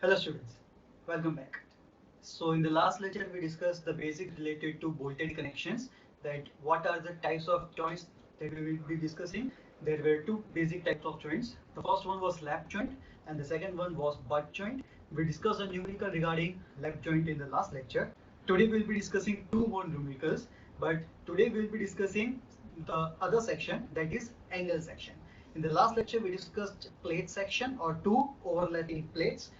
Hello students, welcome back. So in the last lecture we discussed the basics related to bolted connections, that what are the types of joints that we will be discussing. There were two basic types of joints. The first one was lap joint and the second one was butt joint. We discussed a numerical regarding lap joint in the last lecture. Today we will be discussing two more numericals, but today we will be discussing the other section, that is angle section. In the last lecture we discussed plate section or two overlapping plates.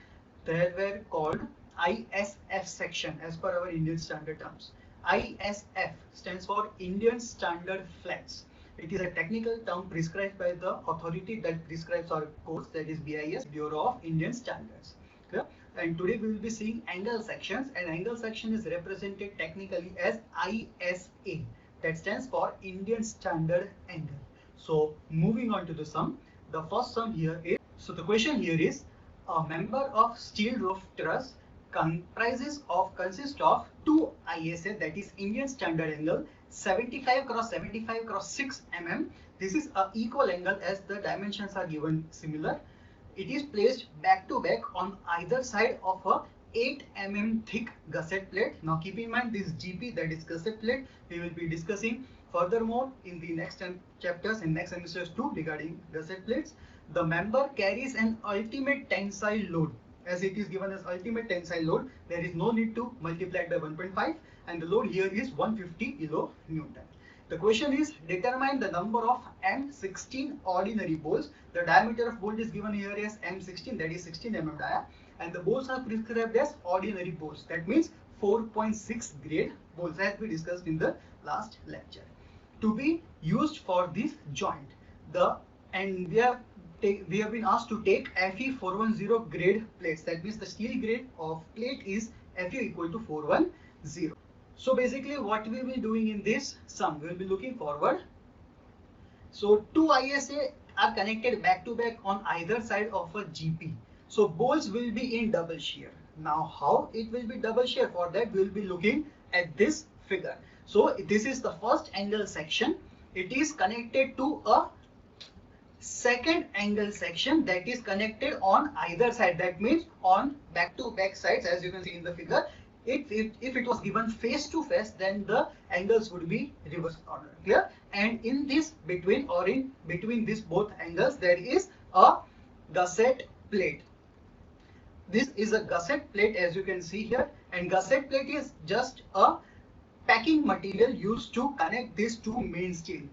They were called ISF section as per our Indian standard terms. ISF stands for Indian Standard Flats. It is a technical term prescribed by the authority that prescribes our codes, that is BIS, Bureau of Indian Standards. Clear? And today we will be seeing angle sections, and angle section is represented technically as ISA, that stands for Indian Standard Angle. So moving on to the sum, the first sum here is, so the question here is, a member of steel roof truss consists of two ISA, that is Indian Standard Angle, 75 cross 75 cross 6 mm. This is a equal angle as the dimensions are given similar. It is placed back to back on either side of a 8 mm thick gusset plate. Now keep in mind this GP, that is gusset plate, we will be discussing furthermore in the next chapters in next semesters too regarding gusset plates. The member carries an ultimate tensile load. As it is given as ultimate tensile load, there is no need to multiply it by 1.5, and the load here is 150 kN. The question is, determine the number of M16 ordinary bolts. The diameter of bolt is given here as M16, that is 16 mm dia, and the bolts are prescribed as ordinary bolts. That means 4.6 grade bolts, as we discussed in the last lecture, to be used for this joint. We have been asked to take Fe 410 grade plates. That means the steel grade of plate is Fe equal to 410. So basically what we will be doing in this sum, we will be looking forward. So two ISA are connected back to back on either side of a GP. So bolts will be in double shear. Now how it will be double shear, for that we will be looking at this figure. So this is the first angle section. It is connected to a second angle section that is connected on either side, that means on back to back sides, as you can see in the figure. If it was given face to face, then the angles would be reverse order. Clear? And in this between, or in between these both angles, there is a gusset plate. This is a gusset plate, as you can see here, and gusset plate is just a packing material used to connect these two main steel.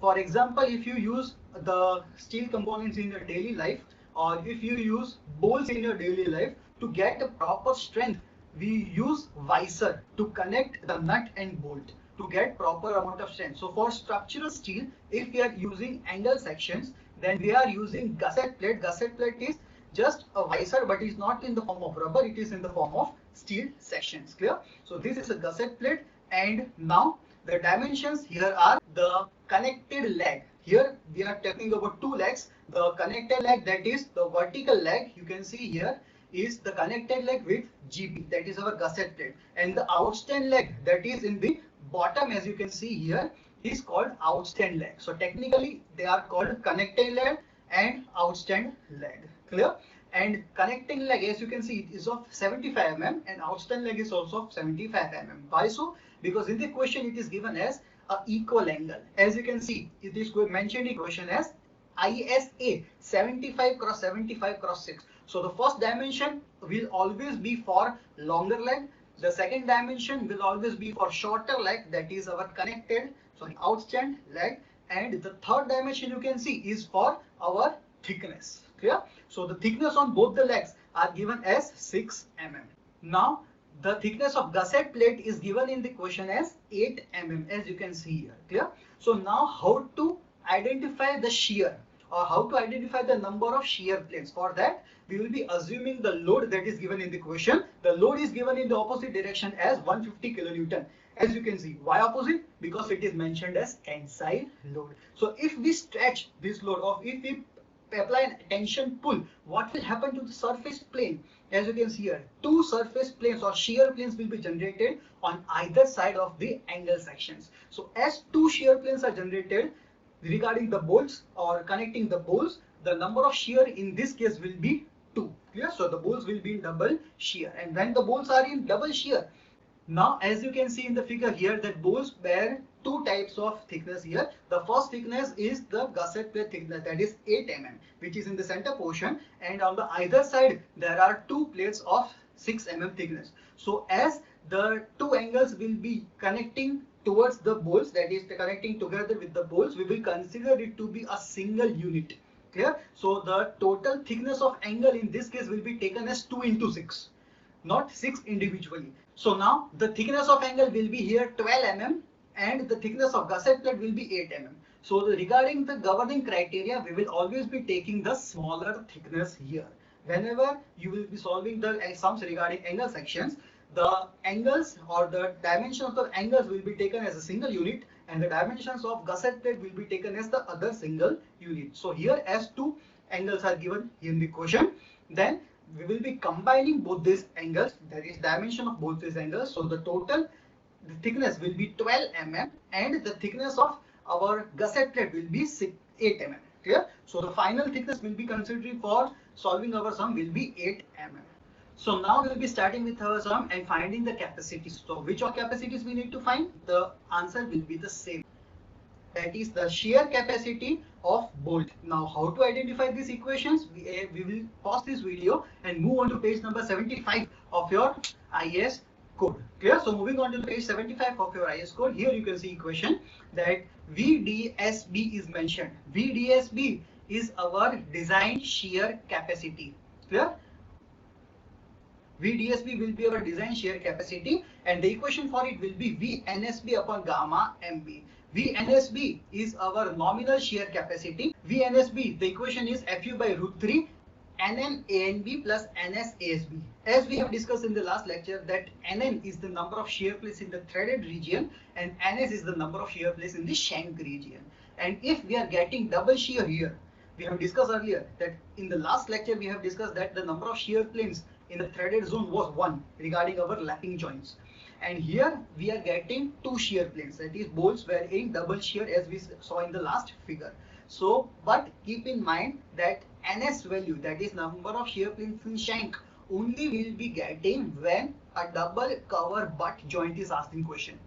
For example, if you use the steel components in your daily life, or if you use bolts in your daily life, to get a proper strength, we use visor to connect the nut and bolt to get proper amount of strength. So for structural steel, if we are using angle sections, then we are using gusset plate. Gusset plate is just a visor, but it's not in the form of rubber, it is in the form of steel sections. Clear? So this is a gusset plate, and now the dimensions here are the connected leg. Here we are talking about two legs. The connected leg, that is the vertical leg, you can see here, is the connected leg with GP, that is our gusset plate, and the outstand leg that is in the bottom, as you can see here, is called outstand leg. So technically they are called connected leg and outstand leg. Clear? And connecting leg, as you can see, it is of 75 mm, and outstand leg is also of 75 mm. Why so? Because in the question it is given as a equal angle. As you can see, it is mentioned in question as ISA 75 cross 75 cross 6. So the first dimension will always be for longer leg. The second dimension will always be for shorter leg, that is our outstand leg. And the third dimension, you can see, is for our thickness. Clear? So the thickness on both the legs are given as 6 mm. Now the thickness of gusset plate is given in the question as 8 mm, as you can see here. Clear? So now how to identify the shear, or how to identify the number of shear planes? For that we will be assuming the load that is given in the question. The load is given in the opposite direction as 150 kilonewton. As you can see, why opposite? Because it is mentioned as tensile load. So if we stretch this load, or if we apply an tension pull, what will happen to the surface plane? As you can see here, two surface planes or shear planes will be generated on either side of the angle sections. So as two shear planes are generated regarding the bolts or connecting the bolts, the number of shear in this case will be 2. Clear? Clear? So the bolts will be in double shear, and when the bolts are in double shear, now as you can see in the figure here, that bolts bear two types of thickness here. The first thickness is the gusset plate thickness, that is 8 mm, which is in the center portion, and on the either side there are two plates of 6 mm thickness. So as the two angles will be connecting towards the bolts, that is connecting together with the bolts, we will consider it to be a single unit. Clear? So the total thickness of angle in this case will be taken as 2 into 6, not 6 individually. So now the thickness of angle will be here 12 mm and the thickness of gusset plate will be 8 mm. So regarding the governing criteria, we will always be taking the smaller thickness here. Whenever you will be solving the sums regarding angle sections, the angles or the dimensions of angles will be taken as a single unit, and the dimensions of gusset plate will be taken as the other single unit. So here as two angles are given in the question, then we will be combining both these angles, that is dimension of both these angles. So the total thickness will be 12 mm and the thickness of our gusset plate will be 8 mm. Clear? So the final thickness will be considering for solving our sum will be 8 mm. So now we will be starting with our sum and finding the capacities. So which of capacities we need to find? The answer will be the same. That is the shear capacity of bolt. Now how to identify these equations? We will pause this video and move on to page number 75 of your IAS code. Clear? So moving on to page 75 of your IAS code, here you can see equation that VDSB is mentioned. VDSB is our design shear capacity. Clear? VDSB will be our design shear capacity, and the equation for it will be VNSB upon gamma MB. VNSB is our nominal shear capacity. VNSB, the equation is Fu by root 3 NN ANB plus NS ASB. As we have discussed in the last lecture, that NN is the number of shear plates in the threaded region and NS is the number of shear plates in the shank region. And if we are getting double shear here, we have discussed earlier that in the last lecture we have discussed that the number of shear planes in the threaded zone was 1 regarding our lapping joints, and here we are getting 2 shear planes, that is bolts were in double shear as we saw in the last figure. So but keep in mind that NS value, that is number of shear planes in shank, only will be getting when a double cover butt joint is asked in question.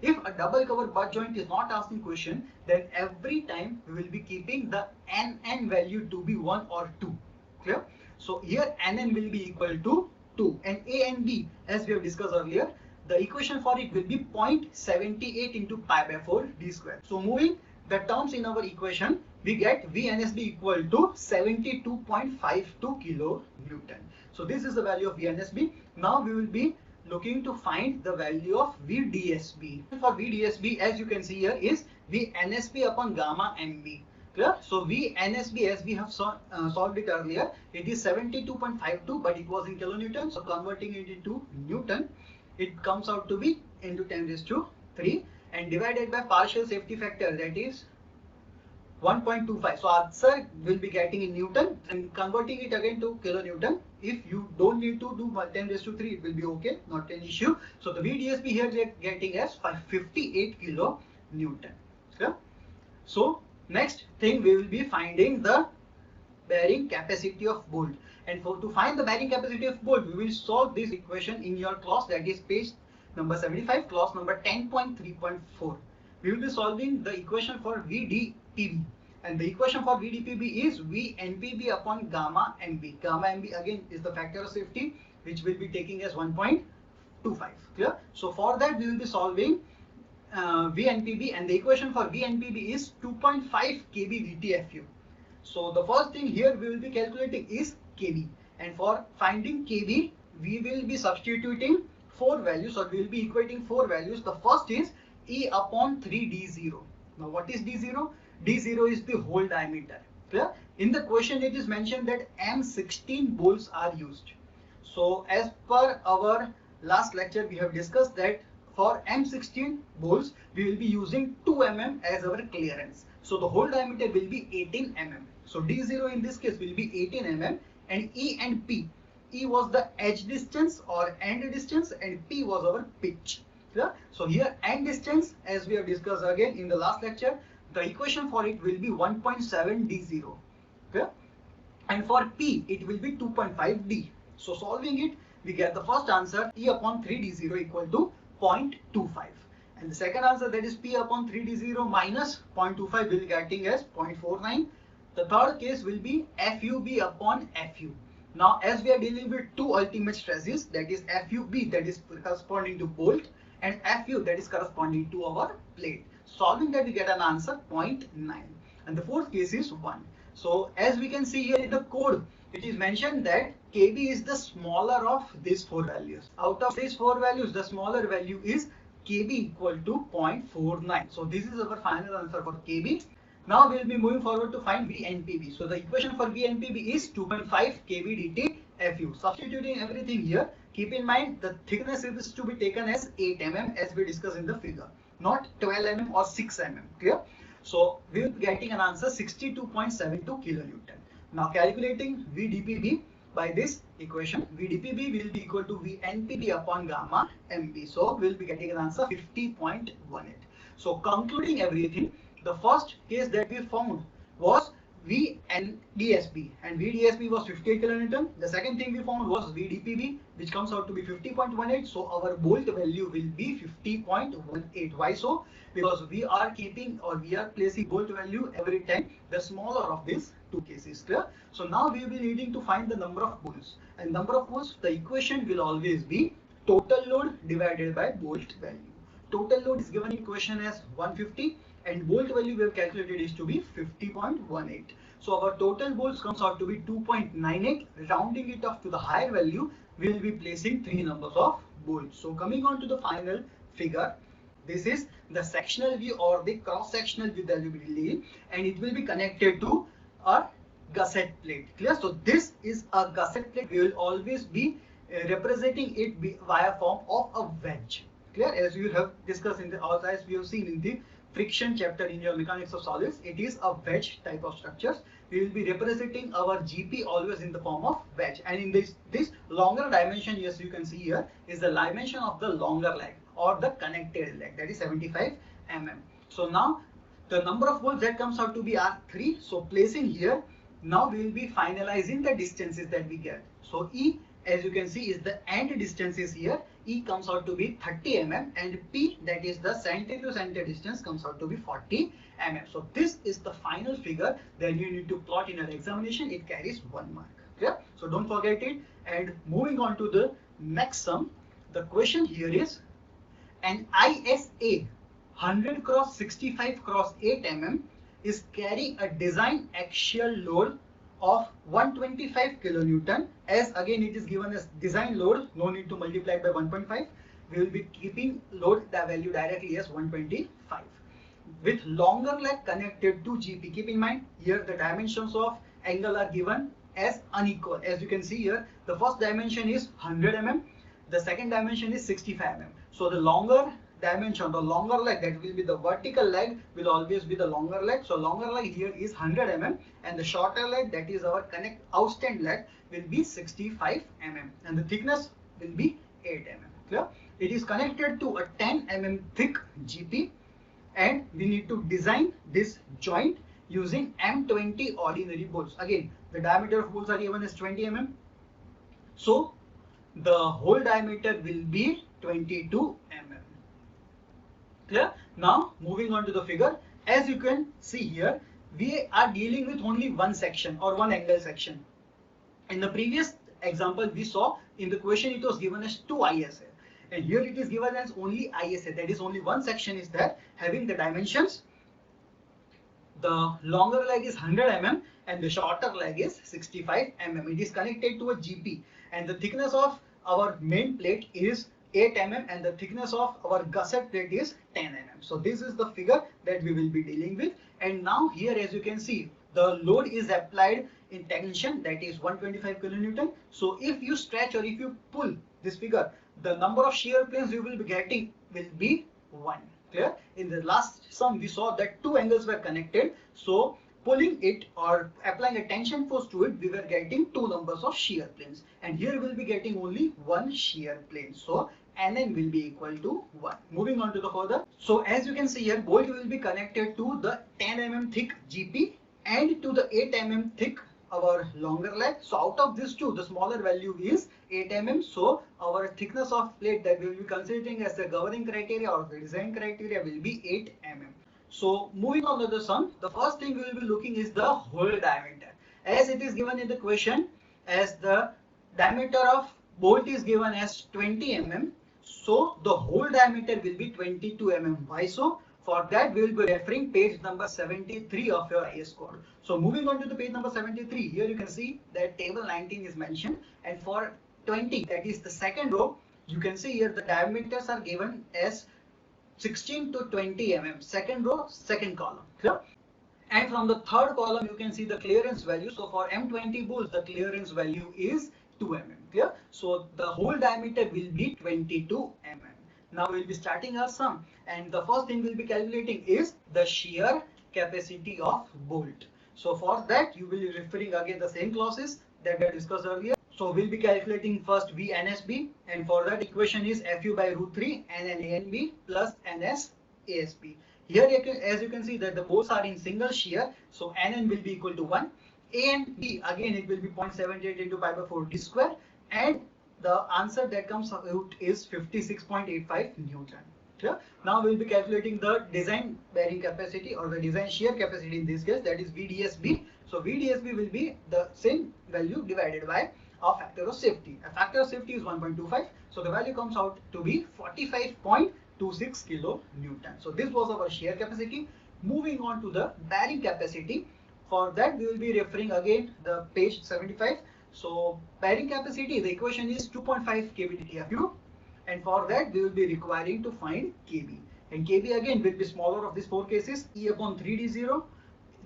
If a double cover butt joint is not asked in question, then every time we will be keeping the NN value to be 1 or 2. Clear? So here NN will be equal to 2, and A and B, as we have discussed earlier, the equation for it will be 0.78 into pi by 4 d square. So moving the terms in our equation, we get VNSB equal to 72.52 kilonewton. So this is the value of VNSB. Now we will be looking to find the value of VDSB. For VDSB, as you can see here, is VNSB upon gamma MB. Clear? So VNSB, as we have solved it earlier, it is 72.52, but it was in kilonewton. So converting it into Newton, it comes out to be into 10 raised to 3 and divided by partial safety factor, that is 1.25. So answer will be getting in Newton and converting it again to kilonewton. If you don't need to do 10 raised to 3, it will be okay, not an issue. So the VDSB here we are getting as 58 kilonewton. Okay? So next thing we will be finding the bearing capacity of bolt, and to find the bearing capacity of bolt, we will solve this equation in your class, that is page number 75, class number 10.3.4. We will be solving the equation for VDPB, and the equation for VDPB is VNPB upon gamma MB. Gamma MB again is the factor of safety, which will be taking as 1.25. Clear? So for that we will be solving VNPB, and the equation for VNPB is 2.5 kb VTFU. So the first thing here we will be calculating is kb, and for finding kb we will be substituting 4 values, or we will be equating 4 values. The first is E upon 3d0. Now what is d0? D0 is the hole diameter. Clear? In the question it is mentioned that M16 bolts are used. So as per our last lecture we have discussed that for M16 bolts we will be using 2 mm as our clearance. So the hole diameter will be 18 mm. So D0 in this case will be 18 mm, and E and P. E was the edge distance or end distance, and P was our pitch. Clear? So here end distance, as we have discussed again in the last lecture, the equation for it will be 1.7 D0. Clear? and for P it will be 2.5D. So solving it, we get the first answer P upon 3D0 equal to 0.25, and the second answer, that is P upon 3D0 minus 0.25, will be getting as 0.49. The third case will be FUB upon FU. Now as we are dealing with two ultimate stresses, that is FUB, that is corresponding to bolt, and FU, that is corresponding to our plate. Solving that, we get an answer 0.9, and the fourth case is 1. So as we can see here in the code, it is mentioned that KB is the smaller of these four values. Out of these four values, the smaller value is KB equal to 0.49. So this is our final answer for KB. Now we will be moving forward to find VNPB. So the equation for VNPB is 2.5 KB dt FU. Substituting everything here, keep in mind the thickness is to be taken as 8 mm as we discussed in the figure, not 12 mm or 6 mm. Clear? So we will be getting an answer 62.72 kilonewton. Now calculating VDPB by this equation, VDPB will be equal to VNPB upon gamma MB. So we will be getting an answer 50.18. So concluding everything, the first case that we found was VNDSB, and VDSB was 58 kilonewton. The second thing we found was VDPB, which comes out to be 50.18. So our bolt value will be 50.18. Why so? Because we are keeping, or we are placing bolt value every time the smaller of these two cases. Clear? So now we will be needing to find the number of bolts, and number of bolts, the equation will always be total load divided by bolt value. Total load is given in question as 150, and bolt value we have calculated is to be 50.18. So our total bolts comes out to be 2.98. Rounding it off to the higher value, we will be placing 3 numbers of bolts. So coming on to the final figure, this is the sectional view or the cross-sectional view that we will deal, and it will be connected to a gusset plate. Clear? So this is a gusset plate. We will always be representing it via form of a wedge. Clear? As you have discussed in the, as we have seen in the friction chapter in your mechanics of solids, it is a wedge type of structures. We will be representing our GP always in the form of wedge, and in this longer dimension, yes, you can see here, is the dimension of the longer leg or the connected leg, that is 75 mm. So now the number of bolts that comes out to be are 3. So placing here, now we will be finalizing the distances that we get. So E, as you can see, is the end distances here. E comes out to be 30 mm, and P, that is the center to center distance, comes out to be 40 mm. So this is the final figure that you need to plot in your examination. It carries 1 mark. Okay? So don't forget it. And moving on to the next sum, the question here is an ISA 100 cross 65 cross 8 mm is carrying a design axial load of 125 kilonewton. As again it is given as design load, no need to multiply it by 1.5. We will be keeping load the value directly as 125 with longer leg connected to GP. Keep in mind here the dimensions of angle are given as unequal. As you can see here, the first dimension is 100 mm, the second dimension is 65 mm. So the longer dimension, the longer leg, that will be the vertical leg, will always be the longer leg. So longer leg here is 100 mm, and the shorter leg, that is our outstand leg, will be 65 mm, and the thickness will be 8 mm. Clear? It is connected to a 10 mm thick GP, and we need to design this joint using M20 ordinary bolts. Again, the diameter of bolts are given as 20 mm, so the whole diameter will be 22 mm. Clear? Now moving on to the figure, as you can see here, we are dealing with only one section or one angle section. In the previous example we saw, in the question it was given as 2 ISA, and here it is given as only ISA, that is only one section is there having the dimensions. The longer leg is 100 mm and the shorter leg is 65 mm. It is connected to a GP, and the thickness of our main plate is 8 mm and the thickness of our gusset plate is 10 mm. So this is the figure that we will be dealing with. And now here, as you can see, the load is applied in tension, that is 125 kilonewton. So if you stretch or if you pull this figure, the number of shear planes you will be getting will be 1. Clear? In the last sum we saw that 2 angles were connected, so pulling it or applying a tension force to it, we were getting 2 numbers of shear planes, and here we will be getting only 1 shear plane. So Nn will be equal to 1. Moving on to the further. So as you can see here, bolt will be connected to the 10 mm thick GP and to the 8 mm thick our longer leg. So out of these two, the smaller value is 8 mm. So our thickness of plate that we will be considering as the governing criteria or the design criteria will be 8 mm. So moving on to the sum, the first thing we will be looking is the hole diameter. As it is given in the question, as the diameter of bolt is given as 20 mm, so the hole diameter will be 22 mm. Why so? For that, we will be referring page number 73 of your IS code. So moving on to the page number 73, here you can see that table 19 is mentioned, and for 20, that is the second row, you can see here the diameters are given as 16 to 20 mm. Second row, second column. Clear? And from the third column, you can see the clearance value. So for M20 bolts, the clearance value is 2 mm. Clear? So the whole diameter will be 22 mm. Now we will be starting our sum, and the first thing we will be calculating is the shear capacity of bolt. So for that, you will be referring again the same clauses that we discussed earlier. So we'll be calculating first V NSB, and for that equation is Fu by root 3 NN ANB plus NS ASB. Here, as you can see that the bolts are in single shear, so NN will be equal to 1. A and B, again it will be 0.78 into pi by 4 d square, and the answer that comes out is 56.85 Newton. Clear? Now we will be calculating the design bearing capacity or the design shear capacity in this case, that is VDSB. So VDSB will be the same value divided by a factor of safety. A factor of safety is 1.25. So the value comes out to be 45.26 kilonewton. So this was our shear capacity. Moving on to the bearing capacity. For that, we will be referring again the page 75. So bearing capacity, the equation is 2.5 kbdTFU, and for that we will be requiring to find kb. And kb again will be smaller of these four cases, E upon 3d0.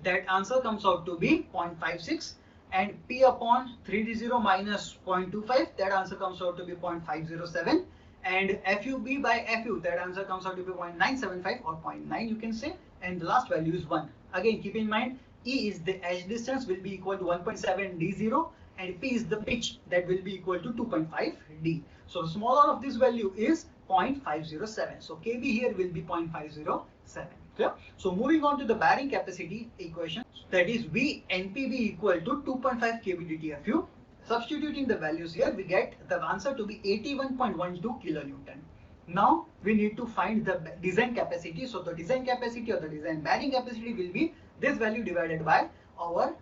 That answer comes out to be 0.56, and P upon 3d0 minus 0.25. That answer comes out to be 0.507, and FUB by FU, that answer comes out to be 0.975 or 0.9 you can say, and the last value is 1. Again keep in mind, E is the edge distance, will be equal to 1.7 d0, and P is the pitch, that will be equal to 2.5 d. So the smaller of this value is 0.507. So kb here will be 0.507. Clear? So moving on to the bearing capacity equation, that is V NPB equal to 2.5 kbdTFU. Substituting the values here, we get the answer to be 81.12 kilonewton. Now we need to find the design capacity. So the design capacity or the design bearing capacity will be this value divided by our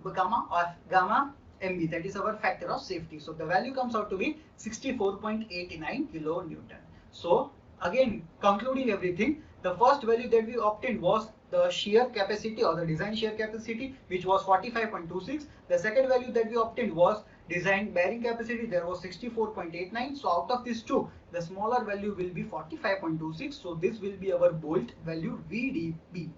gamma MB, that is our factor of safety. So the value comes out to be 64.89 kilonewton. So again concluding everything, the first value that we obtained was the shear capacity or the design shear capacity, which was 45.26. The second value that we obtained was design bearing capacity, there was 64.89. So out of these two, the smaller value will be 45.26. So this will be our bolt value VDB.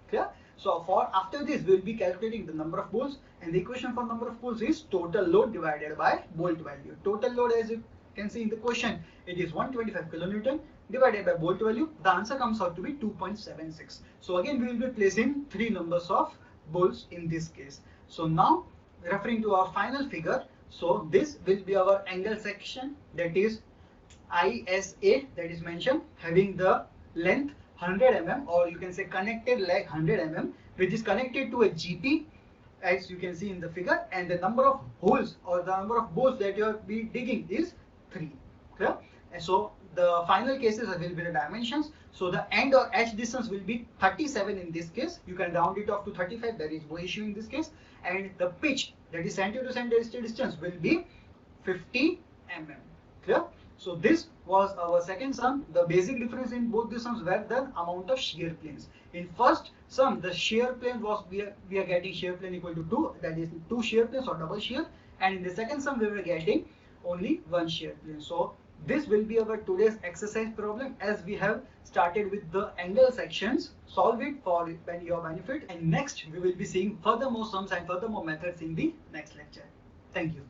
Clear? So for after this, we will be calculating the number of bolts, and the equation for number of bolts is total load divided by bolt value. Total load, as you can see in the question, it is 125 kilonewton divided by bolt value. The answer comes out to be 2.76. So again, we will be placing three numbers of bolts in this case. So now referring to our final figure, so this will be our angle section, that is ISA, that is mentioned, having the length 100 mm, or you can say connected leg 100 mm, which is connected to a GP, as you can see in the figure, and the number of holes or the number of bolts that you will be digging is 3. Clear? And so the final cases will be the dimensions. So the end or edge distance will be 37 in this case. You can round it off to 35. There is no issue in this case. And the pitch, that is center to center distance, will be 50 mm. Clear? So this was our second sum. The basic difference in both the sums were the amount of shear planes. In first sum, the shear plane was, we are getting shear plane equal to 2, that is 2 shear planes or double shear. And in the second sum, we were getting only 1 shear plane. So this will be our today's exercise problem, as we have started with the angle sections. Solve it for your benefit, and next we will be seeing further more sums and further more methods in the next lecture. Thank you.